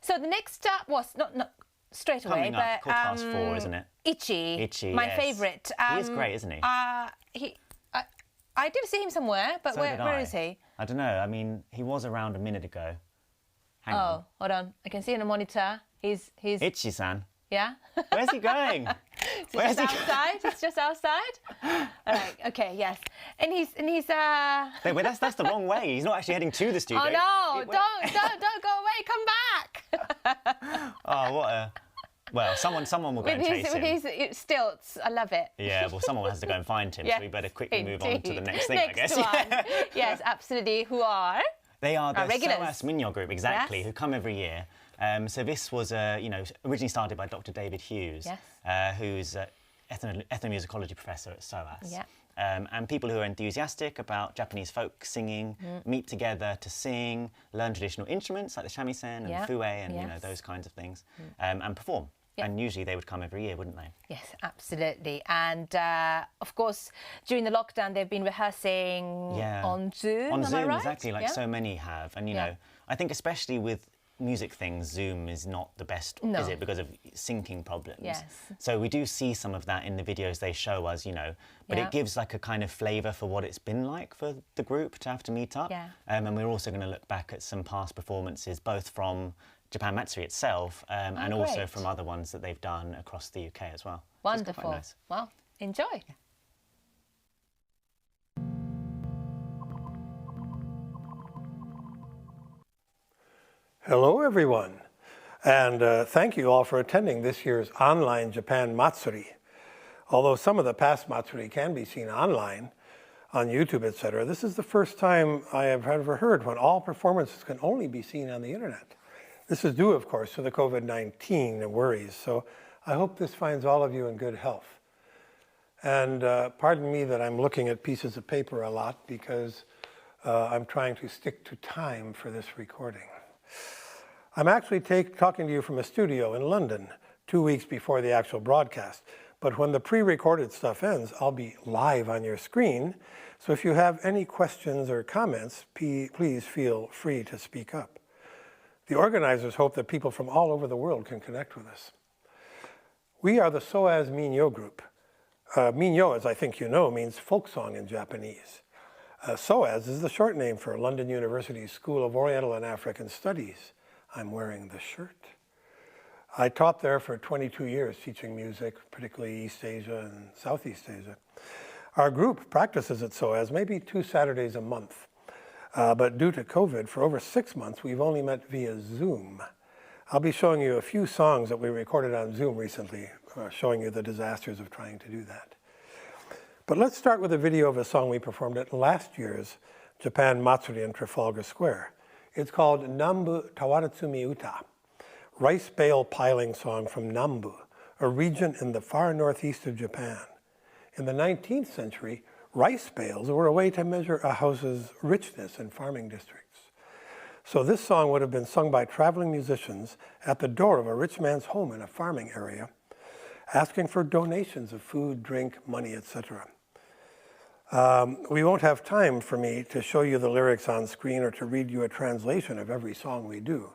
So the next up was not straight away, Coming up, but 4:15, isn't it? Ichi, my favourite. He is great, isn't he? I did see him somewhere, but So where is he? I don't know. I mean, he was around a minute ago. Hang on. Hold on. I can see on the monitor. He's Ichi-san. Yeah. Where's he going? Where's he outside? He's just outside. All right. Okay. Yes. And he's. Wait, that's the wrong way. He's not actually heading to the studio. Oh no! Don't go away. Come back. Oh, what a. Well, someone will go and chase him. With his stilts, I love it. Yeah, well, someone has to go and find him, Yes, so we better quickly move on to the next thing, next I guess. One. Yes, absolutely. Who are? They are the regulars. SOAS Min'yo Group, exactly, Yes. who come every year. So this was, originally started by Dr. David Hughes, Yes. who's ethnomusicology professor at SOAS. Yeah. And people who are enthusiastic about Japanese folk singing meet together to sing, learn traditional instruments like the shamisen and fue and those kinds of things, and perform. Yeah. And usually they would come every year, wouldn't they? Yes, absolutely. And of course, during the lockdown, they've been rehearsing on Zoom. On am Zoom, I right? exactly, like so many have. And, you know, I think especially with music things, Zoom is not the best, is it? Because of syncing problems. Yes. So we do see some of that in the videos they show us, you know, but it gives like a kind of flavour for what it's been like for the group to have to meet up. Yeah. And we're also going to look back at some past performances, both from Japan Matsuri itself and also from other ones that they've done across the UK as well. Wonderful. So nice. Well, enjoy. Hello, everyone, and thank you all for attending this year's online Japan Matsuri. Although some of the past Matsuri can be seen online, on YouTube, etc., this is the first time I have ever heard when all performances can only be seen on the internet. This is due, of course, to the COVID-19 worries, so I hope this finds all of you in good health. And pardon me that I'm looking at pieces of paper a lot because I'm trying to stick to time for this recording. I'm actually talking to you from a studio in London 2 weeks before the actual broadcast, but when the pre-recorded stuff ends, I'll be live on your screen, so if you have any questions or comments, please feel free to speak up. The organizers hope that people from all over the world can connect with us. We are the SOAS Min'yo Group. Min'yo, as I think you know, means folk song in Japanese. SOAS is the short name for London University's School of Oriental and African Studies. I'm wearing the shirt. I taught there for 22 years teaching music, particularly East Asia and Southeast Asia. Our group practices at SOAS maybe 2 Saturdays a month. But due to COVID, for over 6 months, we've only met via Zoom. I'll be showing you a few songs that we recorded on Zoom recently, showing you the disasters of trying to do that. But let's start with a video of a song we performed at last year's Japan Matsuri in Trafalgar Square. It's called Nambu Tawaratsumi Uta, rice bale piling song from Nambu, a region in the far northeast of Japan. In the 19th century, rice bales were a way to measure a house's richness in farming districts. So this song would have been sung by traveling musicians at the door of a rich man's home in a farming area, asking for donations of food, drink, money, etc. We won't have time for me to show you the lyrics on screen or to read you a translation of every song we do.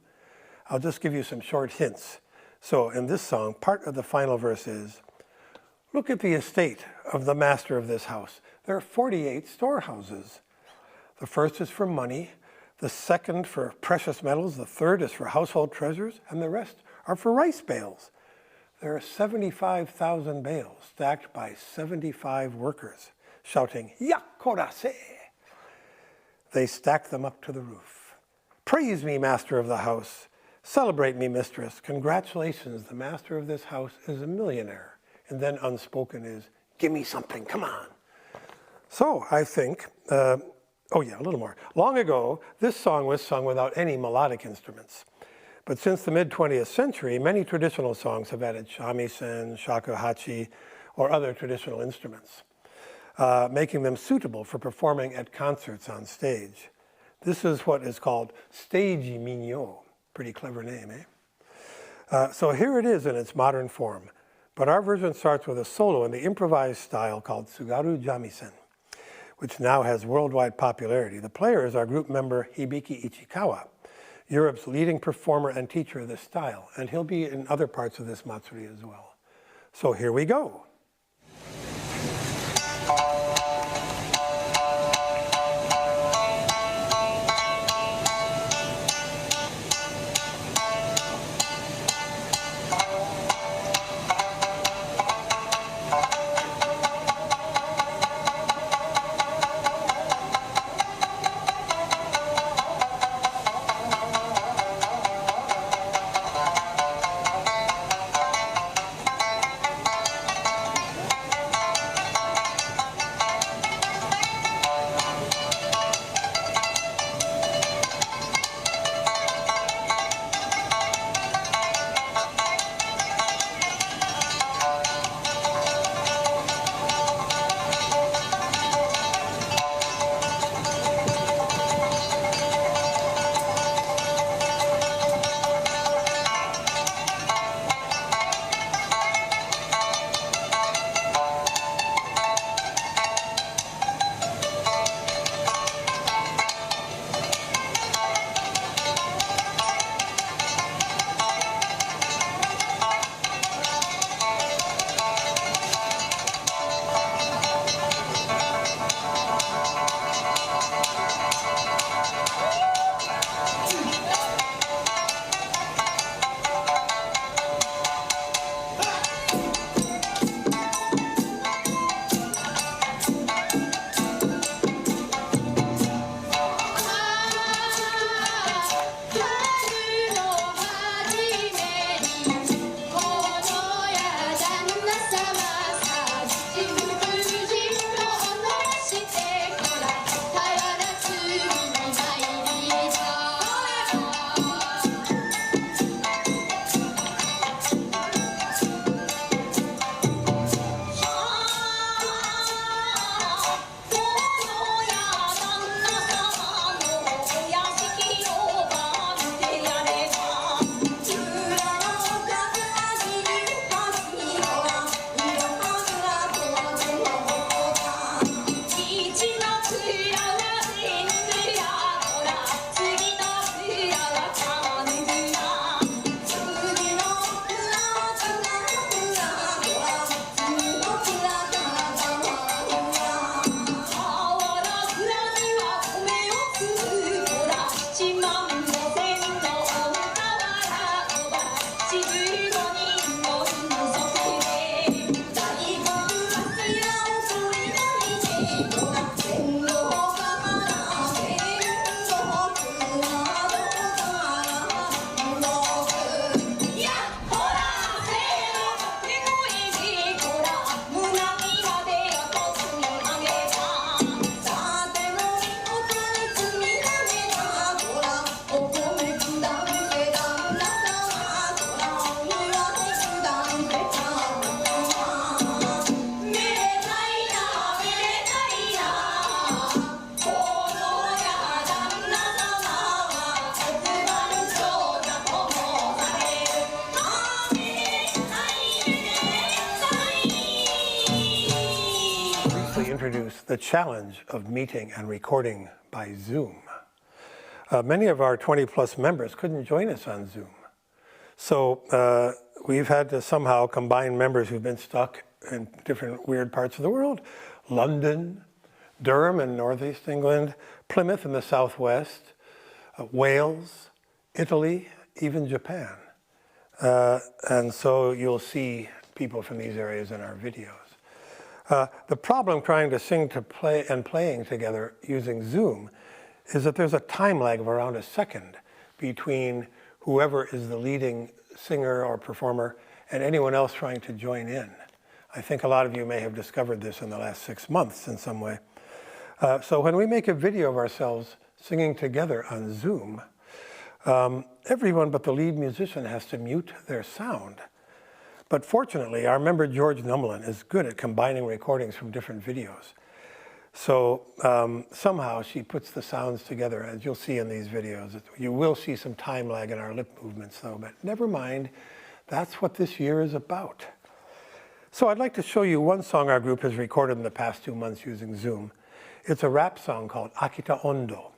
I'll just give you some short hints. So in this song, part of the final verse is, "Look at the estate of the master of this house. There are 48 storehouses. The first is for money, the second for precious metals, the third is for household treasures, and the rest are for rice bales. There are 75,000 bales stacked by 75 workers, shouting, 'Yakorase!' They stack them up to the roof. 'Praise me, master of the house. Celebrate me, mistress. Congratulations, the master of this house is a millionaire.' And then unspoken is, 'Give me something, come on.' So I think, a little more. Long ago, this song was sung without any melodic instruments. But since the mid-20th century, many traditional songs have added shamisen, shakuhachi, or other traditional instruments, making them suitable for performing at concerts on stage. This is what is called stage min'yo. Pretty clever name, eh? So here it is in its modern form. But our version starts with a solo in the improvised style called Tsugaru Jamisen, which now has worldwide popularity. The player is our group member Hibiki Ichikawa. Europe's leading performer and teacher of this style, and he'll be in other parts of this Matsuri as well. So here we go. Introduce the challenge of meeting and recording by Zoom. Many of our 20-plus members couldn't join us on Zoom. So we've had to somehow combine members who've been stuck in different weird parts of the world. London, Durham in northeast England, Plymouth in the southwest, Wales, Italy, even Japan. And so you'll see people from these areas in our videos. The problem trying to sing to play and playing together using Zoom is that there's a time lag of around a second between whoever is the leading singer or performer and anyone else trying to join in. I think a lot of you may have discovered this in the last 6 months in some way. So when we make a video of ourselves singing together on Zoom, everyone but the lead musician has to mute their sound. But fortunately, our member George Numlin is good at combining recordings from different videos. So somehow she puts the sounds together, as you'll see in these videos. You will see some time lag in our lip movements though, but never mind. That's what this year is about. So I'd like to show you one song our group has recorded in the past 2 months using Zoom. It's a rap song called Akita Ondo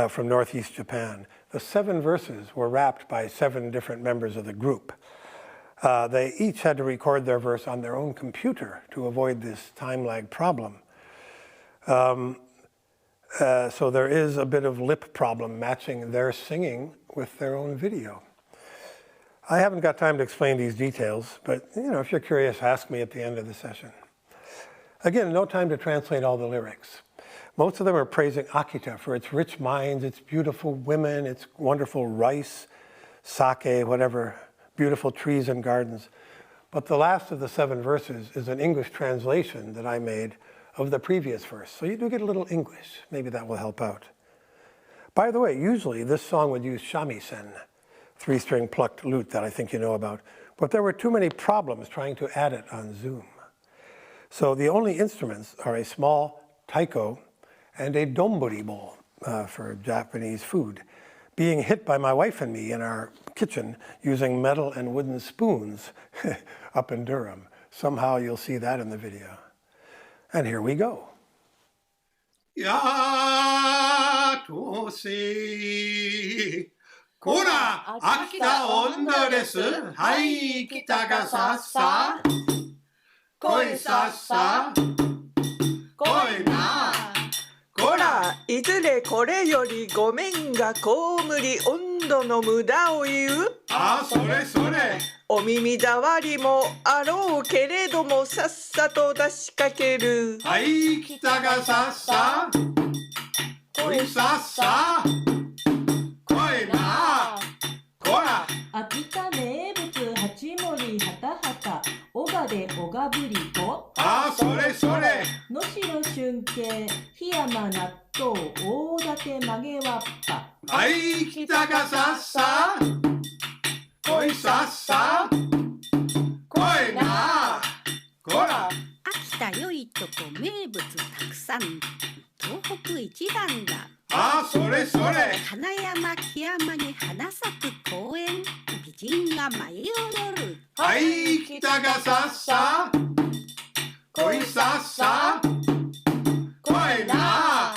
from Northeast Japan. the 7 verses were rapped by 7 different members of the group. They each had to record their verse on their own computer to avoid this time lag problem. So there is a bit of lip problem matching their singing with their own video. I haven't got time to explain these details, but if you're curious, ask me at the end of the session. Again, no time to translate all the lyrics. Most of them are praising Akita for its rich mines, its beautiful women, its wonderful rice, sake, whatever, beautiful trees and gardens. But the last of the 7 verses is an English translation that I made of the previous verse. So you do get a little English. Maybe that will help out. By the way, usually this song would use shamisen, 3-string plucked lute that I think you know about. But there were too many problems trying to add it on Zoom. So the only instruments are a small taiko and a donburi bowl for Japanese food, being hit by my wife and me in our kitchen using metal and wooden spoons up in Durham. Somehow you'll see that in the video. And here we go. Yatose, kora, akita onda desu. Hai, kita ga sassa. Koi sassa. Koi na. こら、いずれこれよりごめんが被り温度の無駄を言う。あ、それそれ。お耳障りもあろうけれどもさっさと出しかける。はい、北がさっさ。こいさっさ。こいな。こら。秋田名物八森はたはた。おがでおがぶりと。あ、それそれ。能代春景、檜山納豆、大館曲げわっぱ。はい、北がさっさ。こいさっさ。こいな。こら。秋田よいとこ名物たくさん。東北一番だ。あ、それそれ。花山木山に花咲く公園。美人が舞い踊る。はい、北がさっさ。こいさっさ。こいな。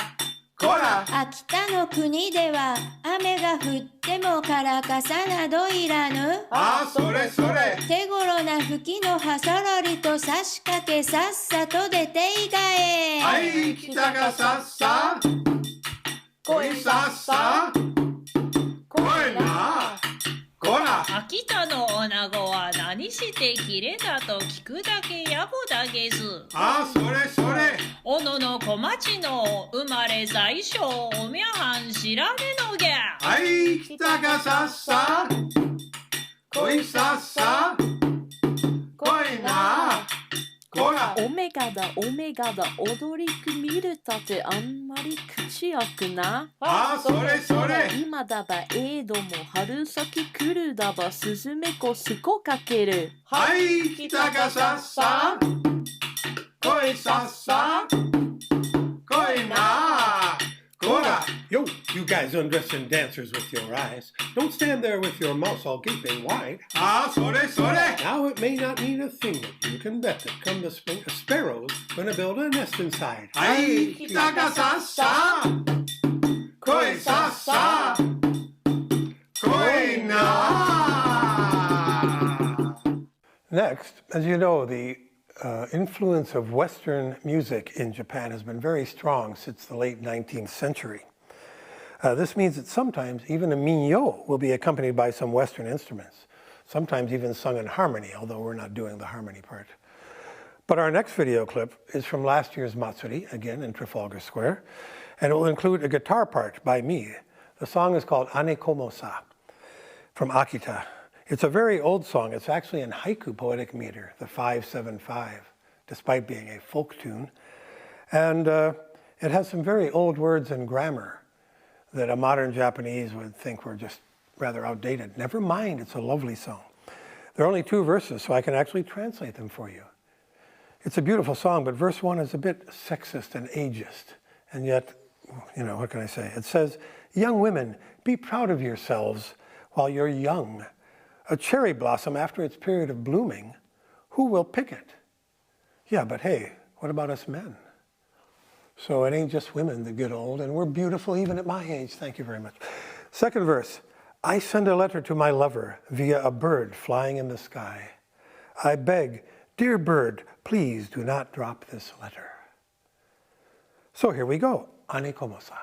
こら。秋田の国では雨が降ってもからかさなどいらぬ。あ、それそれ。手頃な吹きの葉そろりと差し掛けさっさと出ていかえ。はい、北がさっさ。こいさっさ。こいな。こら。秋田の女子は何してきれたと聞くだけやぼだげず。あ、それそれ。小野の小町の生まれ在所おみゃはん知らねのぎゃ。はい、北がさっさ。こいさっさ。こいな。こら。オメガだオメガだ踊りく見るたてあんまり口開くな。あ、それそれ。今だばども春先来るだばスズメコスコかける。はい、北がさっさ。こいさっさ。こいな。こら。Yo, you guys undressing dancers with your eyes. Don't stand there with your mouths all gaping wide. あ、それそれ. Now it may not mean a thing, but you can bet that come the spring, a sparrow's gonna build a nest inside. はい、北がさっさ。こいさっさ。こいな。Next, as you know, the influence of Western music in Japan has been very strong since the late 19th century. This means that sometimes even a min'yo will be accompanied by some Western instruments, sometimes even sung in harmony, although we're not doing the harmony part. But our next video clip is from last year's Matsuri, again in Trafalgar Square, and it will include a guitar part by me. The song is called Ane Komo-sa from Akita. It's a very old song. It's actually in haiku poetic meter, the 5/7/5, despite being a folk tune. And it has some very old words and grammar that a modern Japanese would think were just rather outdated. Never mind, it's a lovely song. There are only 2 verses, so I can actually translate them for you. It's a beautiful song, but verse 1 is a bit sexist and ageist. And yet, what can I say? It says, young women, be proud of yourselves while you're young. A cherry blossom after its period of blooming, who will pick it? Yeah, but hey, what about us men? So it ain't just women that get old, and we're beautiful even at my age. Thank you very much. Second verse. I send a letter to my lover via a bird flying in the sky. I beg, dear bird, please do not drop this letter. So here we go. Anikomosa.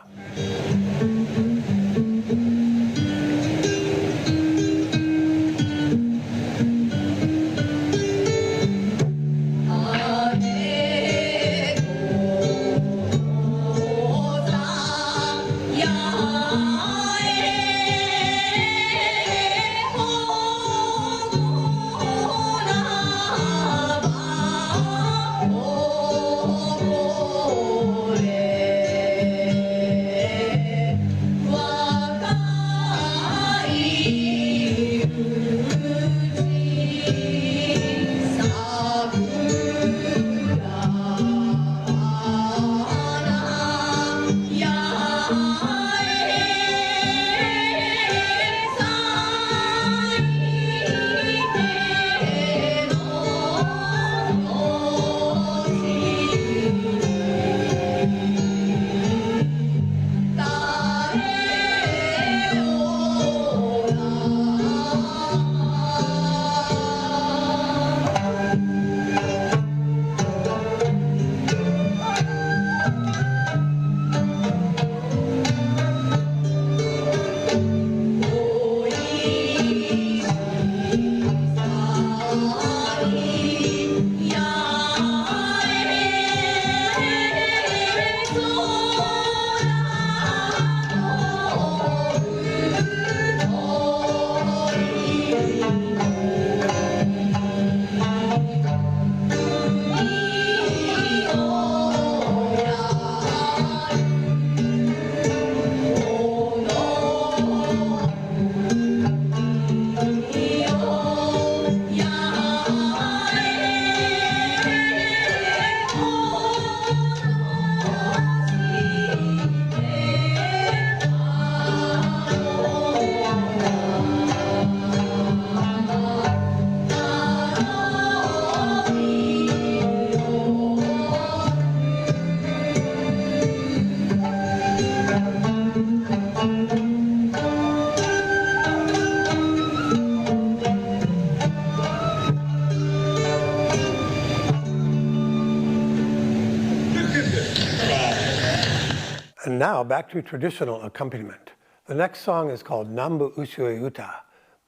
And now back to traditional accompaniment. The next song is called Nambu Ushui Uta,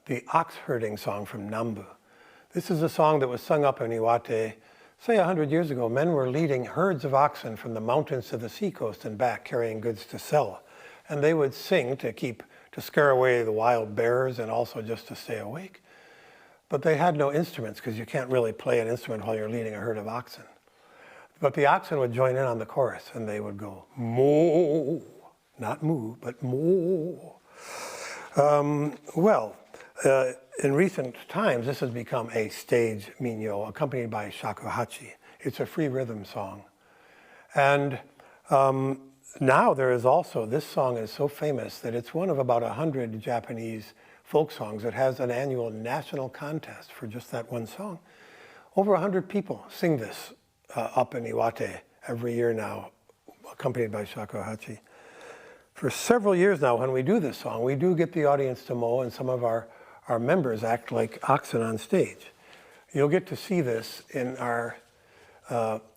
the ox herding song from Nambu. This is a song that was sung up in Iwate. Say 100 years ago, men were leading herds of oxen from the mountains to the seacoast and back, carrying goods to sell. And they would sing to scare away the wild bears and also just to stay awake. But they had no instruments because you can't really play an instrument while you're leading a herd of oxen. But the oxen would join in on the chorus and they would go, moo, not moo, but moo. In recent times, this has become a stage minyo accompanied by shakuhachi. It's a free rhythm song. And now there is also, this song is so famous that it's one of about 100 Japanese folk songs that has an annual national contest for just that one song. Over 100 people sing this up in Iwate every year now, accompanied by shakuhachi. For several years now, when we do this song, we do get the audience to mow, and some of our members act like oxen on stage. You'll get to see this in our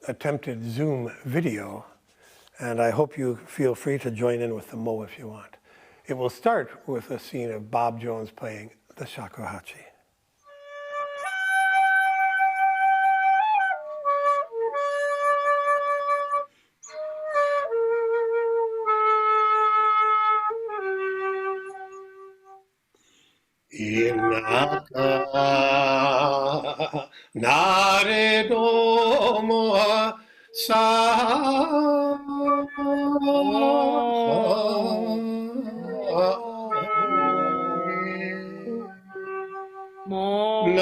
attempted Zoom video, and I hope you feel free to join in with the mow if you want. It will start with a scene of Bob Jones playing the shakuhachi. Inaka nare domo sa namu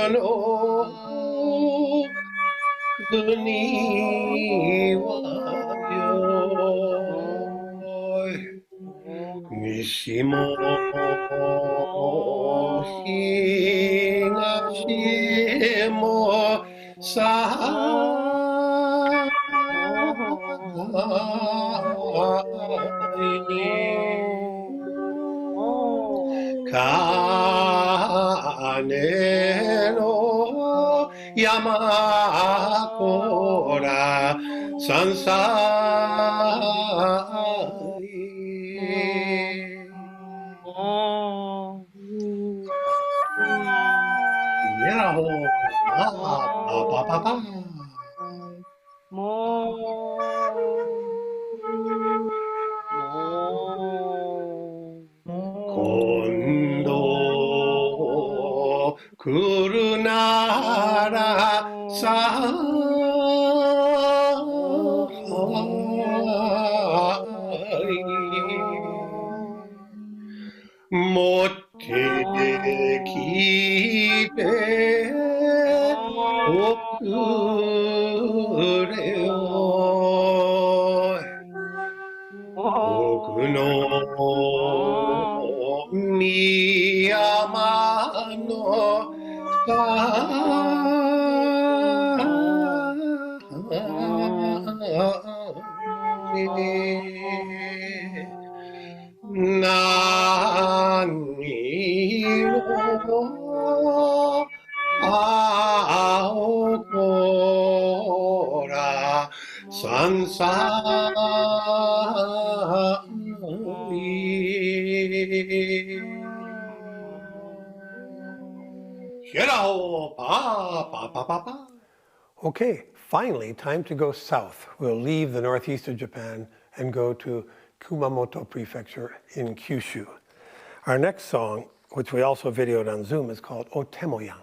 no guni wa yo Nishimo higashimo sa 金の山こら山菜やほパパパパ今度来るならさ持ってきておくれよ僕の深山の何を青こら山菜Okay, finally, time to go south. We'll leave the northeast of Japan and go to Kumamoto Prefecture in Kyushu. Our next song, which we also videoed on Zoom, is called Otemoyan.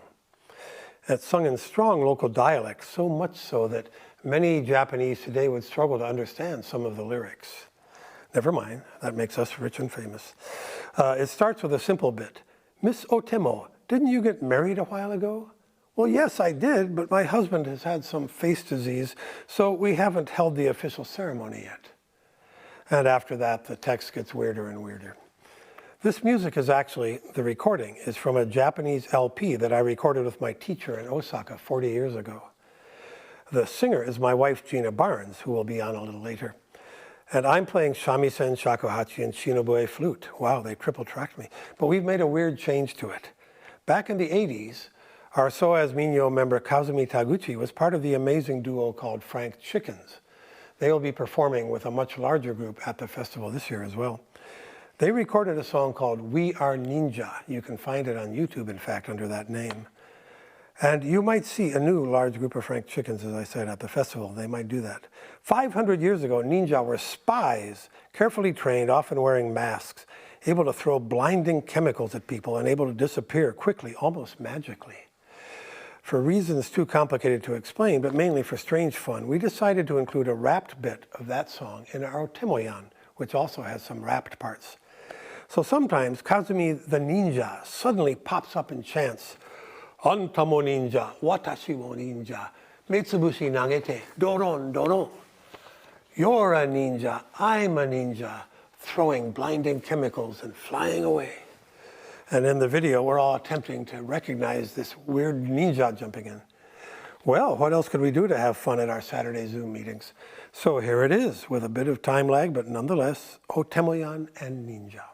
It's sung in strong local dialects, so much so that many Japanese today would struggle to understand some of the lyrics. Never mind, that makes us rich and famous. It starts with a simple bit. Miss Otemo, didn't you get married a while ago? Well, yes, I did, but my husband has had some face disease, so we haven't held the official ceremony yet. And after that, the text gets weirder and weirder. This music is actually, the recording is from a Japanese LP that I recorded with my teacher in Osaka 40 years ago. The singer is my wife, Gina Barnes, who will be on a little later. And I'm playing shamisen, shakuhachi, and shinobué flute. Wow, they triple-tracked me. But we've made a weird change to it. Back in the 80s, our SOAS Min'yo member Kazumi Taguchi was part of the amazing duo called Frank Chickens. They will be performing with a much larger group at the festival this year as well. They recorded a song called We Are Ninja. You can find it on YouTube, in fact, under that name. And you might see a new large group of Frank Chickens, as I said, at the festival. They might do that. 500 years ago, ninja were spies, carefully trained, often wearing masks, able to throw blinding chemicals at people and able to disappear quickly, almost magically. For reasons too complicated to explain, but mainly for strange fun, we decided to include a rapped bit of that song in our Otemoyan, which also has some rapped parts. So sometimes Kazumi the ninja suddenly pops up and chants, Anta mo ninja, watashi mo ninja, metsubushi nagete, doron, doron. You're a ninja, I'm a ninja, throwing blinding chemicals and flying away. And in the video, we're all attempting to recognize this weird ninja jumping in. Well, what else could we do to have fun at our Saturday Zoom meetings? So here it is, with a bit of time lag, but nonetheless, Otemoyan and Ninja.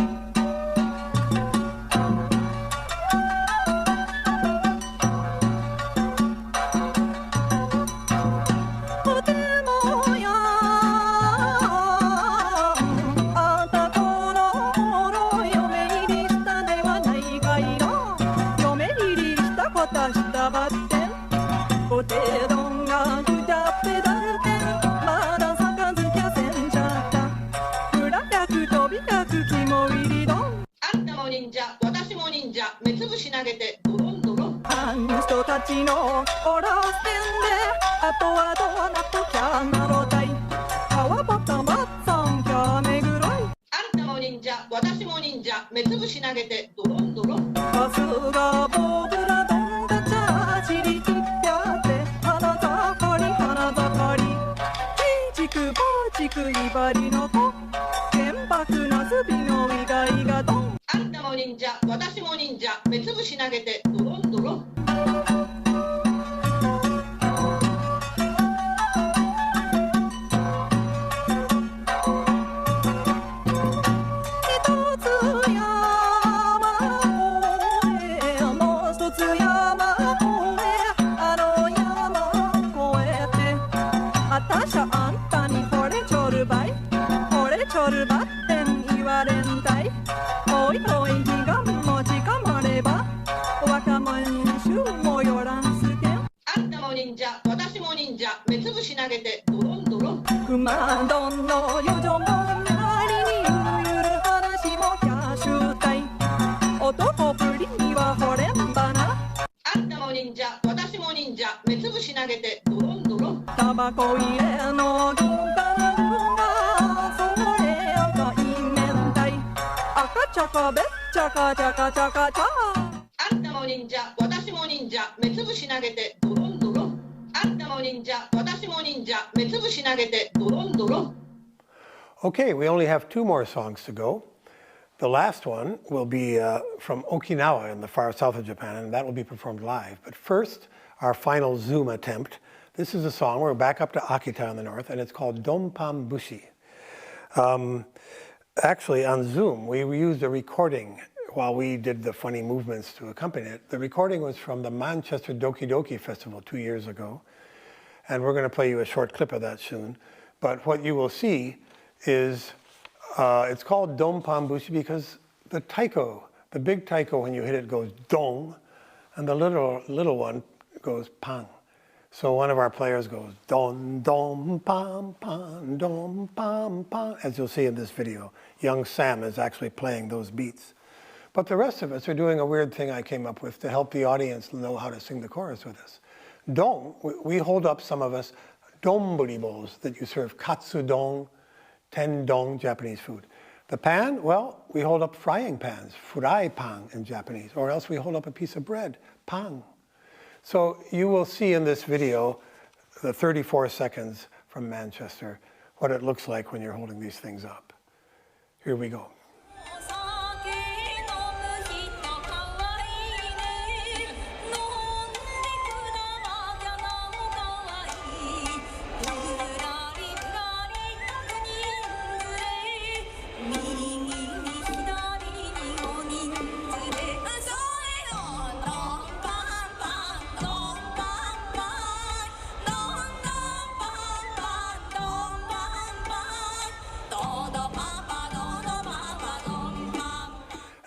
「ズバって言われんたいおいおい日がもちかまれば若者衆もよらんすけんあんたも忍者私も忍者目つぶし投げてドロンドロンくまどんのよじょもなりにゆるゆる話もキャッシュたい男ぶりには惚れんばなあんたも忍者私も忍者目つぶし投げてドロンドロンタバコ入れの銀貨がそれがいいねんたい赤ちゃかべっちゃかちゃかちゃかちゃあんたも忍者私も忍者目つぶし投げてドロンドロンあんたも忍者私も忍者目つぶし投げてドロンドロン Okay, we only have 2 more songs to go. The last one will be from Okinawa in the far south of Japan, and that will be performed live. But first, our final Zoom attempt. This is a song, we're back up to Akita in the north, and it's called Donpan Bushi. Actually, on Zoom, we used a recording while we did the funny movements to accompany it. The recording was from the Manchester Doki Doki Festival 2 years ago, and we're going to play you a short clip of that soon. But what you will see is it's called Donpan Bushi because the taiko, the big taiko, when you hit it goes dong, and the little one goes pang. So one of our players goes don don pam pam don pam pam, as you'll see in this video. Young Sam is actually playing those beats. But the rest of us are doing a weird thing I came up with to help the audience know how to sing the chorus with us. Dong, we hold up, some of us, donburi bowls that you serve katsudon, tendon, Japanese food. The pan, well, we hold up frying pans, furai pan in Japanese, or else we hold up a piece of bread, pan. So you will see in this video, the 34 seconds from Manchester, what it looks like when you're holding these things up. Here we go.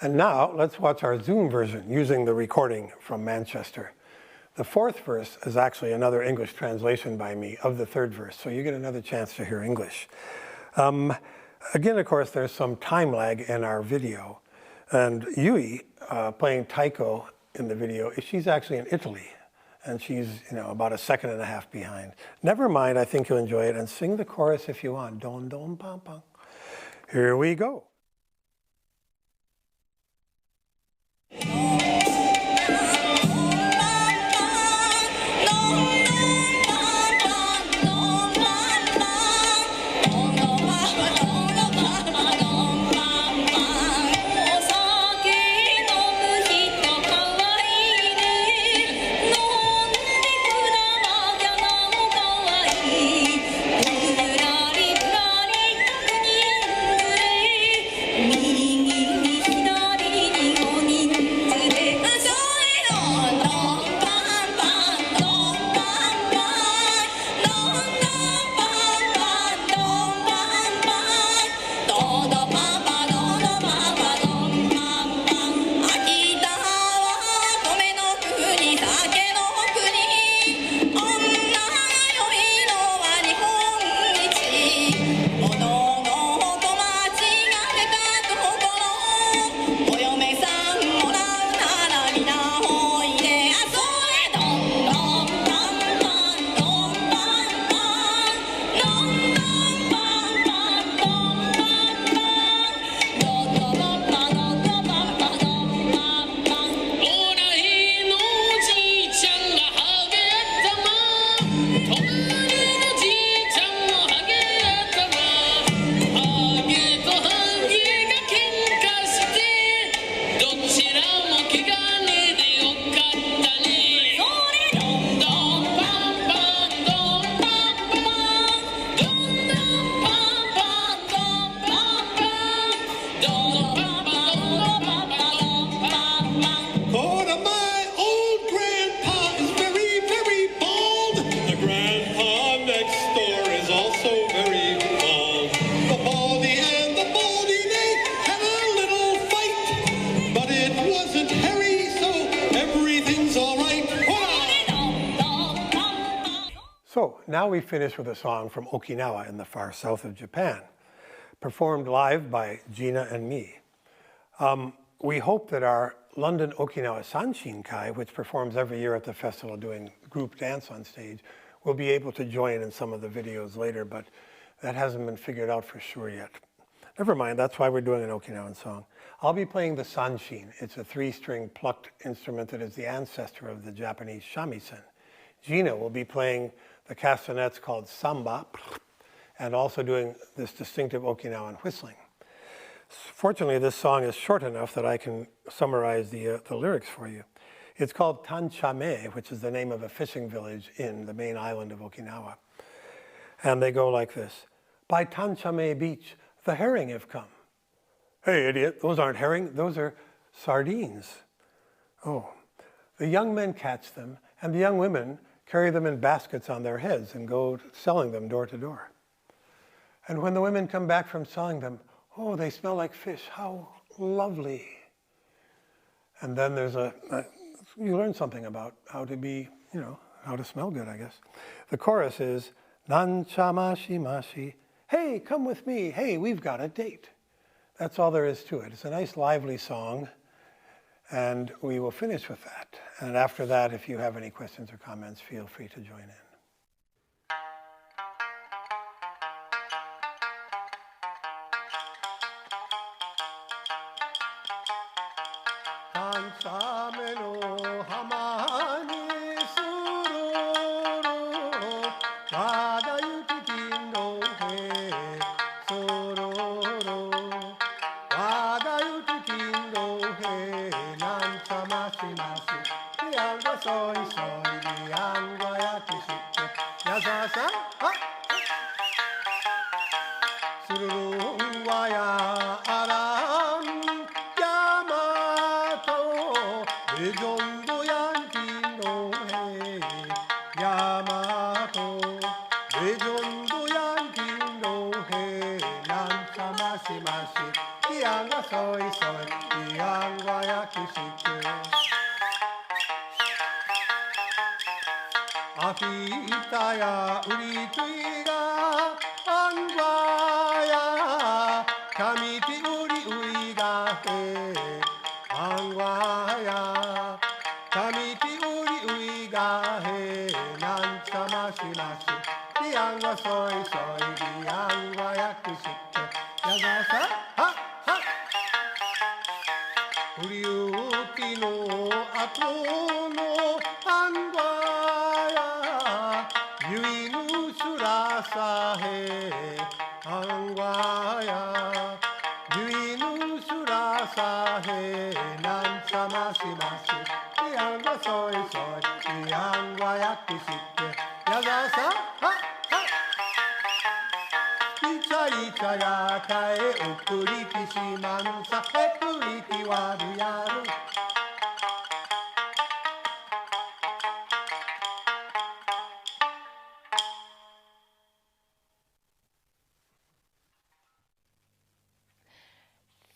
And now, let's watch our Zoom version using the recording from Manchester. The 4th verse is actually another English translation by me of the 3rd verse, so you get another chance to hear English. Again, of course, there's some time lag in our video. And Yui, playing taiko in the video, she's actually in Italy. And she's, about a 1.5 seconds behind. Never mind, I think you'll enjoy it. And sing the chorus if you want. Don, don, pam, pam. Here we go. now we finish with a song from Okinawa in the far south of Japan, performed live by Gina and me. We hope that our London Okinawa Sanshinkai, which performs every year at the festival doing group dance on stage, will be able to join in some of the videos later, but that hasn't been figured out for sure yet. Never mind, that's why we're doing an Okinawan song. I'll be playing the sanshin. It's a 3-string plucked instrument that is the ancestor of the Japanese shamisen. Gina will be playing the castanets called samba, and also doing this distinctive Okinawan whistling. Fortunately, this song is short enough that I can summarize the lyrics for you. It's called Tanchame, which is the name of a fishing village in the main island of Okinawa. And they go like this. By Tanchame Beach, the herring have come. Hey, idiot, those aren't herring, those are sardines. Oh, the young men catch them, and the young women carry them in baskets on their heads and go selling them door to door. And when the women come back from selling them, oh, they smell like fish, how lovely. And then there's you learn something about how to be, how to smell good, I guess. The chorus is, Nanchamashi mashi, hey, come with me, hey, we've got a date. That's all there is to it. It's a nice, lively song, and we will finish with that. And after that, if you have any questions or comments, feel free to join in.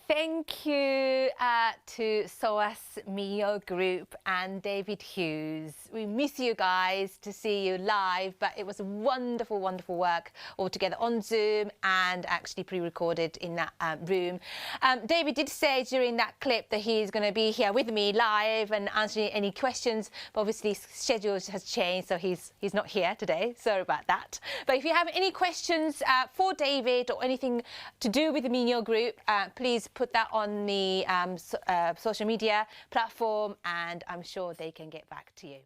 Thank you to SOAS Min'yo Group and David Hughes. We miss you guys to see you live, but it was wonderful, wonderful work all together on Zoom and actually pre-recorded in that room. David did say during that clip that he's going to be here with me live and answering any questions, but obviously schedule has changed, so he's not here today. Sorry about that. But if you have any questions for David or anything to do with the Min'yo Group, please put that on the social media platform, and I'm sure they can get back to you.